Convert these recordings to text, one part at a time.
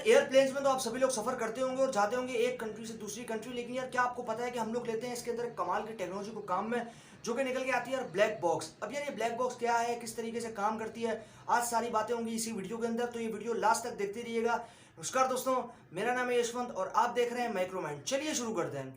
Airplanes में तो आप सभी लोग सफ़र करते होंगे और जाते होंगे एक कंट्री से दूसरी कंट्री, लेकिन यार क्या आपको पता है कि हम लोग लेते हैं इसके अंदर कमाल की टेक्नोलॉजी को काम में, जो कि निकल के आती है यार ब्लैक बॉक्स। अब यार ये ब्लैक बॉक्स क्या है, किस तरीके से काम करती है, आज सारी बातें होंगी इसी वीडियो के अंदर, तो ये वीडियो लास्ट तक देखते रहिएगा। नमस्कार दोस्तों, मेरा नाम है यशवंत और आप देख रहे हैं माइक्रोमाइंड। चलिए शुरू करते हैं।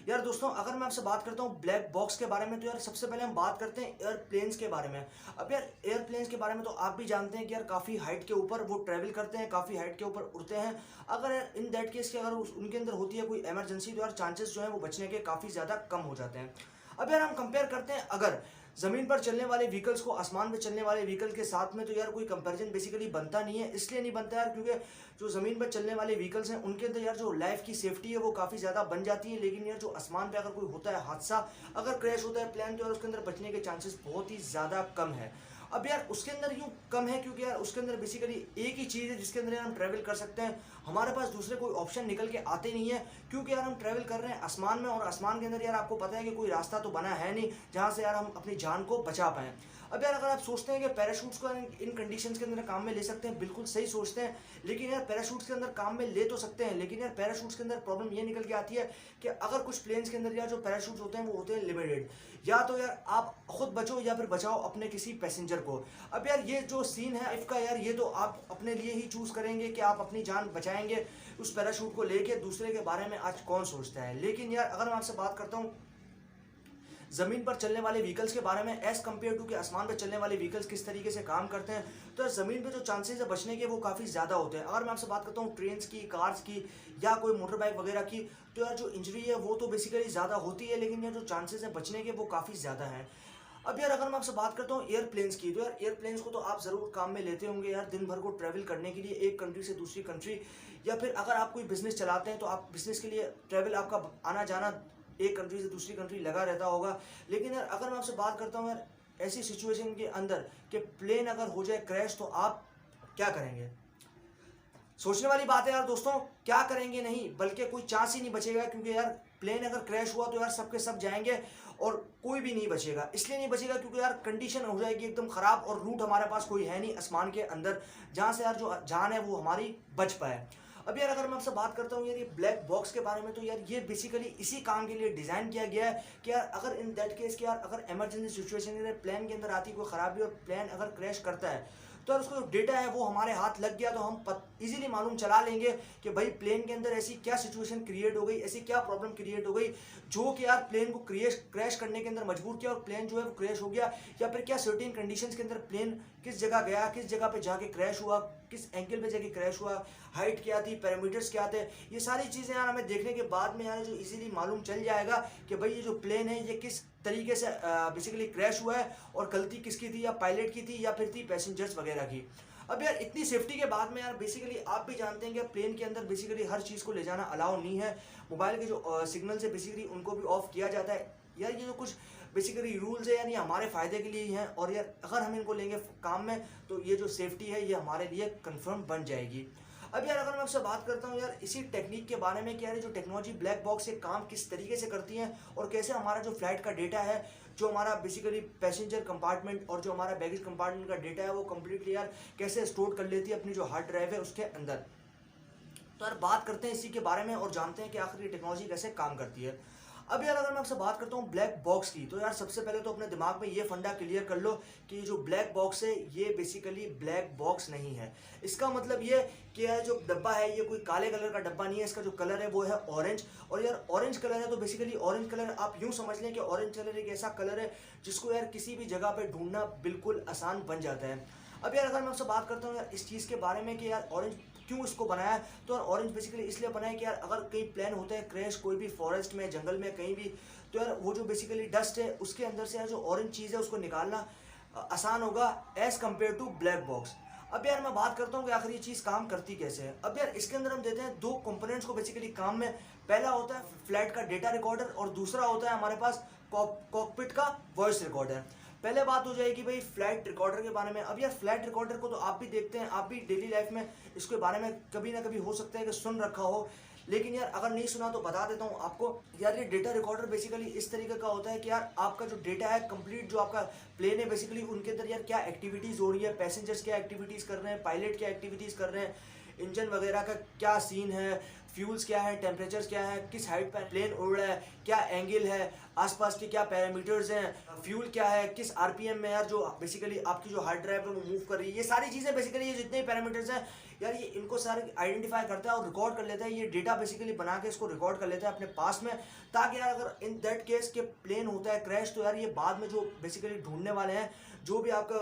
यार दोस्तों, अगर मैं आपसे बात करता हूँ ब्लैक बॉक्स के बारे में, तो यार सबसे पहले हम बात करते हैं एयरप्लेन्स के बारे में। अब यार एयरप्लेन्स के बारे में तो आप भी जानते हैं कि यार काफ़ी हाइट के ऊपर वो ट्रैवल करते हैं, काफ़ी हाइट के ऊपर उड़ते हैं। अगर इन दैट केस के अगर उनके अंदर होती है कोई इमरजेंसी, तो यार चांसेस जो है वो बचने के काफ़ी ज़्यादा कम हो जाते हैं। अब यार हम कंपेयर करते हैं अगर ज़मीन पर चलने वाले व्हीकल्स को आसमान में चलने वाले व्हीकल के साथ में, तो यार कोई कंपैरिजन बेसिकली बनता नहीं है। इसलिए नहीं बनता यार क्योंकि जो ज़मीन पर चलने वाले व्हीकल्स हैं उनके अंदर यार जो लाइफ की सेफ्टी है वो काफ़ी ज़्यादा बन जाती है, लेकिन यार जो आसमान पे अगर कोई होता है हादसा, अगर क्रैश होता है प्लेन, तो यार उसके अंदर बचने के चांसेस बहुत ही ज़्यादा कम है। अब यार उसके अंदर यूँ कम है क्योंकि यार उसके अंदर बेसिकली एक ही चीज़ है जिसके अंदर यार हम ट्रैवल कर सकते हैं। हमारे पास दूसरे कोई ऑप्शन निकल के आते नहीं है, क्योंकि यार हम ट्रैवल कर रहे हैं आसमान में, और आसमान के अंदर यार आपको पता है कि कोई रास्ता तो बना है नहीं जहाँ से यार हम अपनी जान को बचा पाएँ। अब यार अगर आप सोचते हैं कि पैराशूट्स को इन कंडीशंस के अंदर काम में ले सकते हैं, बिल्कुल सही सोचते हैं, लेकिन यार पैराशूट्स के अंदर काम में ले तो सकते हैं, लेकिन यार पैराशूट्स के अंदर प्रॉब्लम ये निकल के आती है कि अगर कुछ प्लेन्स के अंदर यार जो पैराशूट्स होते हैं वो होते हैं लिमिटेड, या तो यार आप खुद बचो या फिर बचाओ अपने किसी पैसेंजर को। अब यार ये जो सीन है लाइफ का, यार ये तो आप अपने लिए ही चूज करेंगे कि आप अपनी जान बचाएंगे उस पैराशूट को लेके। दूसरे के बारे में आज कौन सोचता है। लेकिन यार अगर मैं आपसे बात करता हूँ ज़मीन पर चलने वाले व्हीकल्स के बारे में, एज़ कम्पेयर टू कि आसमान पर चलने वाले व्हीकल्स किस तरीके से काम करते हैं, तो यार ज़मीन पे जो चांसेस है बचने के वो काफ़ी ज़्यादा होते हैं। अगर मैं आपसे बात करता हूँ ट्रेन्स की, कार्स की या कोई मोटर बाइक वगैरह की, तो यार जो इंजरी है वो तो बेसिकली ज़्यादा होती है, लेकिन यार जो चांसेस है बचने के वो काफ़ी ज़्यादा हैं। अब यार अगर मैं आपसे बात करता हूँ एयरप्लेन्स की, तो यार एयरप्लेन्स को तो आप ज़रूर काम में लेते होंगे यार दिन भर को ट्रैवल करने के लिए एक कंट्री से दूसरी कंट्री, या फिर अगर आप कोई बिज़नेस चलाते हैं तो आप बिज़नेस के लिए ट्रैवल आपका आना जाना एक कंट्री से दूसरी कंट्री लगा रहता होगा। लेकिन यार अगर मैं आपसे बात करता हूँ यार ऐसी सिचुएशन के अंदर कि प्लेन अगर हो जाए क्रैश, तो आप क्या करेंगे? सोचने वाली बात है यार दोस्तों। क्या करेंगे नहीं, बल्कि कोई चांस ही नहीं बचेगा, क्योंकि यार प्लेन अगर क्रैश हुआ तो यार सब के सब जाएंगे और कोई भी नहीं बचेगा। इसलिए नहीं बचेगा क्योंकि यार कंडीशन हो जाएगी एकदम ख़राब, और रूट हमारे पास कोई है नहीं आसमान के अंदर जहाँ से यार जो जान है वो हमारी बच पाए। अब यार अगर मैं आपसे बात करता हूँ यार ये ब्लैक बॉक्स के बारे में, तो यार ये बेसिकली इसी काम के लिए डिज़ाइन किया गया है कि यार अगर इन दैट केस कि यार अगर इमरजेंसी सिचुएशन प्लेन के अंदर आती है कोई ख़राबी और प्लेन अगर क्रैश करता है, तो यार उसका जो डेटा है वो हमारे हाथ लग गया, तो हम इजीली मालूम चला लेंगे कि भाई प्लेन के अंदर ऐसी क्या सिचुएशन क्रिएट हो गई, ऐसी क्या प्रॉब्लम क्रिएट हो गई जो कि यार प्लेन को क्रैश करने के अंदर मजबूर किया और प्लेन जो है वो क्रैश हो गया, या फिर क्या सर्टेन कंडीशंस के अंदर प्लेन किस जगह गया, किस जगह पे जाके क्रैश हुआ, किस एंगल पे जाके क्रैश हुआ, हाइट क्या थी, पैरामीटर्स क्या थे। ये सारी चीज़ें यार हमें देखने के बाद में यार जो इजीली मालूम चल जाएगा कि भाई ये जो प्लेन है ये किस तरीके से बेसिकली क्रैश हुआ है, और गलती किसकी थी, या पायलट की थी या फिर थी पैसेंजर्स वगैरह की। अब यार इतनी सेफ्टी के बाद में यार बेसिकली आप भी जानते हैं कि प्लेन के अंदर बेसिकली हर चीज़ को ले जाना अलाउ नहीं है। मोबाइल के जो सिग्नल से बेसिकली उनको भी ऑफ किया जाता है। यार ये जो कुछ बेसिकली रूल्स है यार ये हमारे फ़ायदे के लिए ही हैं, और यार अगर हम इनको लेंगे काम में तो ये जो सेफ्टी है ये हमारे लिए कंफर्म बन जाएगी। अब यार अगर मैं आपसे बात करता हूँ यार इसी टेक्निक के बारे में कि यार जो टेक्नोलॉजी ब्लैक बॉक्स से काम किस तरीके से करती है, और कैसे हमारा जो फ्लाइट का डेटा है, जो हमारा बेसिकली पैसेंजर कंपार्टमेंट और जो हमारा बैगेज कंपार्टमेंट का डेटा है वो कम्प्लीटली यार कैसे स्टोर कर लेती है अपनी जो हार्ड ड्राइव है उसके अंदर। तो यार बात करते हैं इसी के बारे में और जानते हैं कि आखिर ये टेक्नोलॉजी कैसे काम करती है। अब यार अगर मैं आपसे बात करता हूँ ब्लैक बॉक्स की, तो यार सबसे पहले तो अपने दिमाग में ये फंडा क्लियर कर लो कि जो ब्लैक बॉक्स है ये बेसिकली ब्लैक बॉक्स नहीं है। इसका मतलब ये कि यार जो डब्बा है ये कोई काले कलर का डब्बा नहीं है, इसका जो कलर है वो है ऑरेंज। और यार ऑरेंज कलर है तो बेसिकली ऑरेंज कलर आप यूँ समझ लें कि ऑरेंज कलर एक ऐसा कलर है जिसको यार किसी भी जगह पर ढूंढना बिल्कुल आसान बन जाता है। अब यार अगर मैं आपसे बात करता हूँ यार इस चीज़ के बारे में कि यार ऑरेंज क्यों इसको बनाया है, तो यार ऑरेंज बेसिकली इसलिए बनाया कि यार अगर कहीं प्लेन होता है क्रैश कोई भी फॉरेस्ट में, जंगल में, कहीं भी, तो यार वो जो बेसिकली डस्ट है उसके अंदर से यार जो ऑरेंज चीज़ है उसको निकालना आसान होगा as compare to black box. अब यार मैं बात करता हूँ कि आखिर ये चीज़ काम करती कैसे है। अब यार इसके अंदर हम देते हैं दो कंपोनेंट्स को बेसिकली काम में। पहला होता है फ्लाइट का डेटा रिकॉर्डर और दूसरा होता है हमारे पास कॉकपिट का वॉइस रिकॉर्डर। पहले बात हो जाएगी भाई फ्लाइट रिकॉर्डर के बारे में। अब यार फ्लाइट रिकॉर्डर को तो आप भी देखते हैं, आप भी डेली लाइफ में इसके बारे में कभी ना कभी हो सकता है कि सुन रखा हो, लेकिन यार अगर नहीं सुना तो बता देता हूँ आपको। यार ये डेटा रिकॉर्डर बेसिकली इस तरीके का होता है कि यार आपका जो डेटा है कंप्लीट, जो आपका प्लेन है बेसिकली उनके अंदर यार क्या एक्टिविटीज़ हो रही है, पैसेंजर्स क्या एक्टिविटीज़ कर रहे हैं, पायलट क्या एक्टिविटीज़ कर रहे हैं, इंजन वगैरह का क्या सीन है, फ्यूल्स क्या है, टेम्परेचर्स क्या है, किस हाइट पर प्लेन उड़ रहा है, क्या एंगल है, आसपास के क्या पैरामीटर्स हैं, फ्यूल क्या है, किस आरपीएम में यार जो बेसिकली आपकी जो हार्ड ड्राइव है वो मूव कर रही है। ये सारी चीज़ें बेसिकली ये जितने पैरामीटर्स हैं यार ये इनको सारे आइडेंटिफाई करता है और रिकॉर्ड कर लेता है। ये डेटा बेसिकली बना के इसको रिकॉर्ड कर लेता है अपने पास में, ताकि यार अगर इन दैट केस के प्लेन होता है क्रैश, तो यार ये बाद में जो बेसिकली ढूंढने वाले हैं, जो भी आपका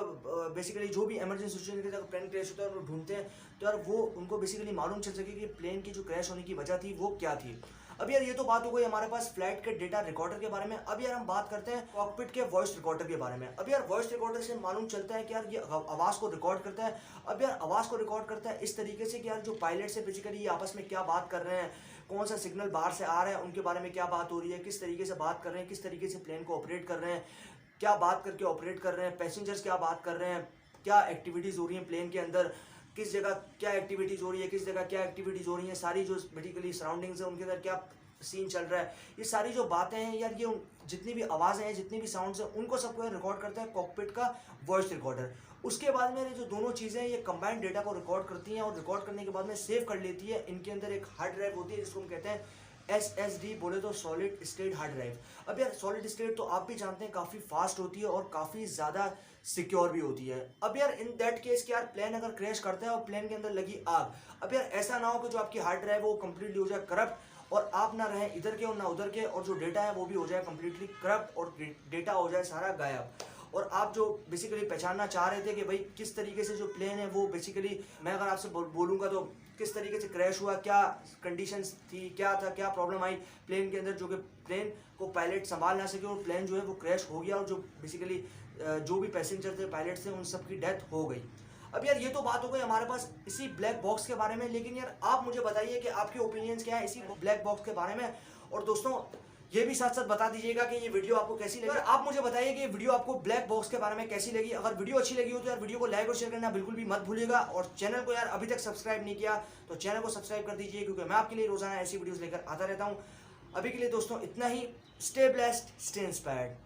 बेसिकली जो भी इमरजेंसी सिचुएशन के जगह प्लेन क्रैश होता है उनको ढूंढते हैं, तो यार वो उनको बेसिकली मालूम चल सके कि प्लेन की जो क्रैश होने की वजह थी वो क्या थी। अब यार ये तो बात हो गई हमारे पास फ्लाइट के डेटा रिकॉर्डर के बारे में। अब यार हम बात करते हैं कॉकपिट के वॉइस रिकॉर्डर के बारे में। अब यार वॉइस रिकॉर्डर से मालूम चलता है कि यार ये आवाज़ को रिकॉर्ड करता है। अब यार आवाज़ को रिकॉर्ड करता है इस तरीके से कि यार जो पायलट से बेसिकली ये आपस में क्या बात कर रहे हैं, कौन सा सिग्नल बाहर से आ रहा है, उनके बारे में क्या बात हो रही है, किस तरीके से बात कर रहे हैं, किस तरीके से प्लेन को ऑपरेट कर रहे हैं, क्या बात करके ऑपरेट कर रहे हैं, पैसेंजर्स क्या बात कर रहे हैं, क्या एक्टिविटीज़ हो रही हैं प्लेन के अंदर, किस जगह क्या एक्टिविटीज़ हो रही है, किस जगह क्या एक्टिविटीज़ हो रही हैं, सारी जो बेसिकली सराउंडिंग्स है उनके अंदर क्या सीन चल रहा है, ये सारी जो बातें हैं यार ये जितनी भी आवाज़ें हैं, जितनी भी साउंड्स हैं, उनको सबको रिकॉर्ड करता है कॉकपिट का वॉइस रिकॉर्डर। उसके बाद में ये जो दोनों चीज़ें हैं ये कंबाइंड डेटा को रिकॉर्ड करती हैं और रिकॉर्ड करने के बाद में सेव कर लेती है। इनके अंदर एक हार्ड ड्राइव होती है जिसको हम कहते हैं SSD, बोले तो सॉलिड स्टेट हार्ड ड्राइव। अब यार सॉलिड स्टेट तो आप भी जानते हैं काफ़ी फास्ट होती है और काफ़ी ज़्यादा सिक्योर भी होती है। अब यार इन दैट केस कि यार प्लेन अगर क्रैश करता है और प्लेन के अंदर लगी आग, अब यार ऐसा ना हो कि जो आपकी हार्ड ड्राइव है वो कंप्लीटली हो जाए करप्ट और आप ना रहें इधर के और ना उधर के, और जो डेटा है वो भी हो जाए कंप्लीटली करप्ट और डेटा हो जाए सारा गायब। और आप जो बेसिकली पहचानना चाह रहे थे कि भाई किस तरीके से जो प्लेन है वो बेसिकली, मैं अगर आपसे बोलूँगा तो किस तरीके से क्रैश हुआ, क्या कंडीशंस थी, क्या था, क्या प्रॉब्लम आई प्लेन के अंदर, जो कि प्लेन को पायलट संभाल ना सके और प्लेन जो है वो क्रैश हो गया और जो बेसिकली जो भी पैसेंजर थे, पायलट थे, उन सब की डेथ हो गई। अब यार ये तो बात हो गई हमारे पास इसी ब्लैक बॉक्स के बारे में, लेकिन यार आप मुझे बताइए कि आपके ओपिनियंस क्या है इसी ब्लैक बॉक्स के बारे में। और दोस्तों ये भी साथ साथ बता दीजिएगा कि ये वीडियो आपको कैसी लगी। आप मुझे बताइए कि ये वीडियो आपको ब्लैक बॉक्स के बारे में कैसी लगी। अगर वीडियो अच्छी लगी हो तो यार वीडियो को लाइक और शेयर करना बिल्कुल भी मत भूलिएगा। और चैनल को यार अभी तक सब्सक्राइब नहीं किया तो चैनल को सब्सक्राइब कर दीजिए, क्योंकि मैं आपके लिए रोजाना ऐसी वीडियोस लेकर आता रहता हूँ। अभी के लिए दोस्तों इतना ही। Stay blessed, stay inspired.